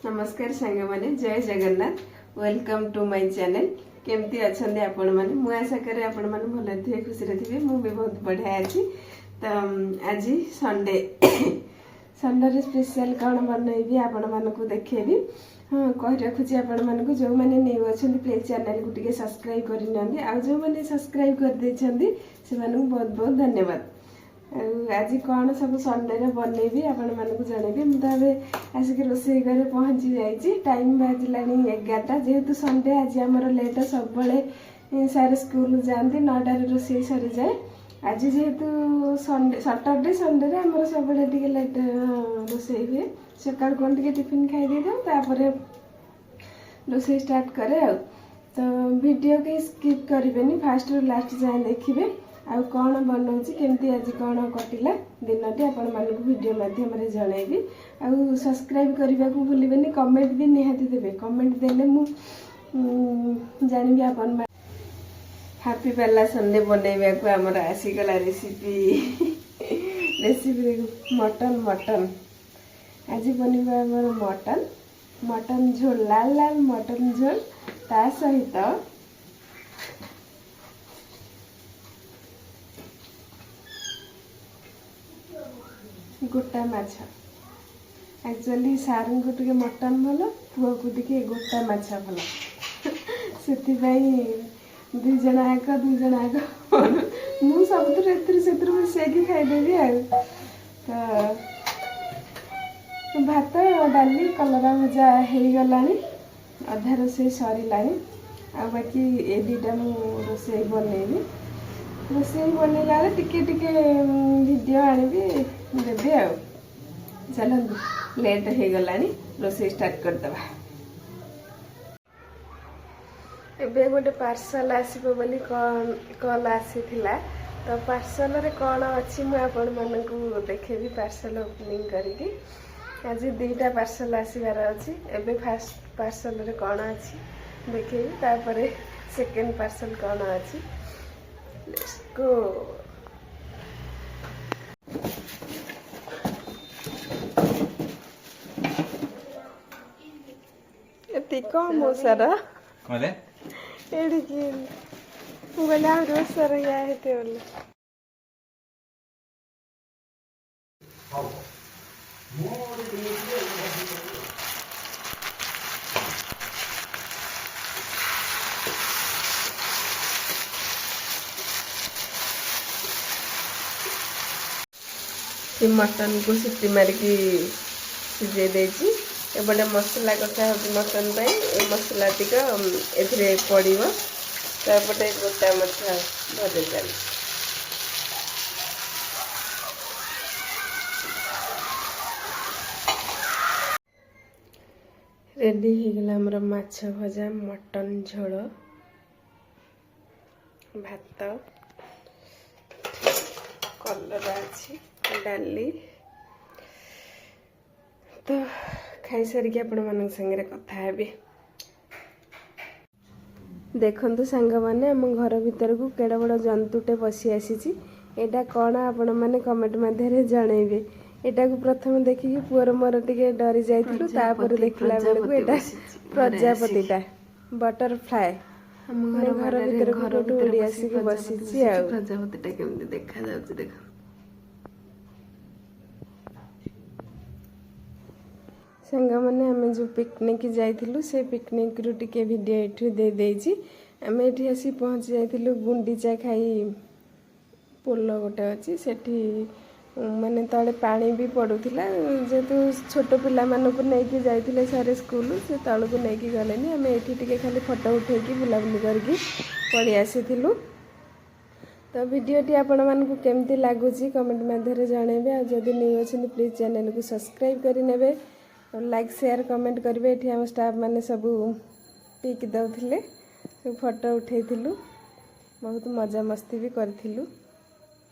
नमस्कार सांग माने जय Jagannath welcome to my channel केमती अच्छे आपण मैंने मुझे आशा करे आपण मैंने भल थे खुशी थे मुझे बहुत बढ़िया अच्छी तो आज संडे संडे स्पेशल कौन बनइबी आपण मानक देखेबी हाँ कही रखुची आपण मानक जो मैंने न्यू अच्छा प्लीज चैनल को टिके सब्सक्राइब करनी आ जो मैंने सब्सक्राइब कर देछंदी से मानक बहुत बहुत धन्यवाद। आज कौन सब संडे बनइबी आपण मानक जनइबी मुझे आसिक रोषे घर पहुँची जाइए टाइम बाजिला 11टा जेहेतु संडे आज आमर लेट सब सारे स्कूल जाती 9टार रोषे सरी जाए आज जेहेतु संडे सैटरडे संडे आमर सब लेट रोषे हुए सकाल कौन टे टिफिन खाई दे तापर रोषे स्टार्ट करे तो वीडियो के स्किप करें फास्ट रु लास्ट जाए देखिए आउ कौन बनाऊँगी केमती आज कौन कटिला दिनटी आपण मानक वीडियो माध्यम जनइबी आउ सब्सक्राइब करने को भूलें कमेंट भी निहाती देवे कमेंट देले मु जानिबी आपण हैप्पी पहला संडे बनइबा को हमर आसीगला रेसिपी रेसिपी देखो मटन मटन आज बनइबा हमर मटन मटन झोल लाल लाल मटन झोल ता सहित गोटा माछ एक्चुअली सार को टे मटन भल पुआ को टे गोटा माछ भल से दुईज आग मुझे सब मिसेक खाईदेवी तो भात डाली कलरा भजा हो गला अधा रोषे सरला आ बाकी ए दुटा मुझे रोषे बनइबी रोषे बनइला टिके वीडियो आनिबी देवी आ चलते लेट हो गला रोषे स्टार्ट करदे एबे गोटे पार्सल आसो बोली कल आसी तो पार्सल रे कौन अच्छी मुझे आपण मानू देखेबी पार्सल ओपनिंग करके आज 2टा पार्सल आसबार अच्छी एबे फास्ट पार्सल रे कौन अच्छी देखेबी तापर सेकेंड पार्सल कौन अच्छी लेट्स गो। एति कम हो सारा कले एडी की बोले आ रोज सारा या हेते बोले मटन को सीटी मारिकी सीझे देची एपटे मसला कटा हो मटन ए मसला टिक ए पड़ो तापटे गोटा माछ भजे चली रेडी हो गला हमर माछ भजा मटन झोल भात कलरा अच्छी डाली तो खाई सारिक आपण मान संगे कथा हेबी देखंतु सांग माने हम घर भीतर को केड़ा बड़ जंतुटे पसी आसी एटा कौन आपण माने कमेंट माध्यम जनइबे एटा को प्रथम देखिए पुअर मोर टिके डरी जाइथिलु तापर देखला बेले को एटा प्रजापतिटा बटरफ्लाई हम घर भीतर को उड़ी आसी के बसिछि आ प्रजापतिटा केमति देखा जाउछि देखो सांग मैंने आम जो पिकनिक जाइलु से पिकनिक रू टिके वीडियो एठी दे देछि आम एठी आसी पहुँची जाइलु गुंडीचा खाई पोल गोटे अच्छी सेठी माने तले पानी भी पड़ूला जेहेतु छोट पिला मानक नहीं जाइए सारे स्कूल से तल को लेकिन गलेनी आम एठी टिके खाली फोटो उठेकी बुलाबुली करके पड़ी आसीलु तो वीडियोटी आपण मानक केमती लगुच कमेंट माध्यम जनइबे आ जदि न्यू अच्छे प्लीज चैनल को सब्सक्राइब करने लाइक शेयर कमेंट करेंगे ये आम स्टाफ मैंने सब पिक दौले फोटो उठेलु बहुत मजा मस्ती भी करूँ।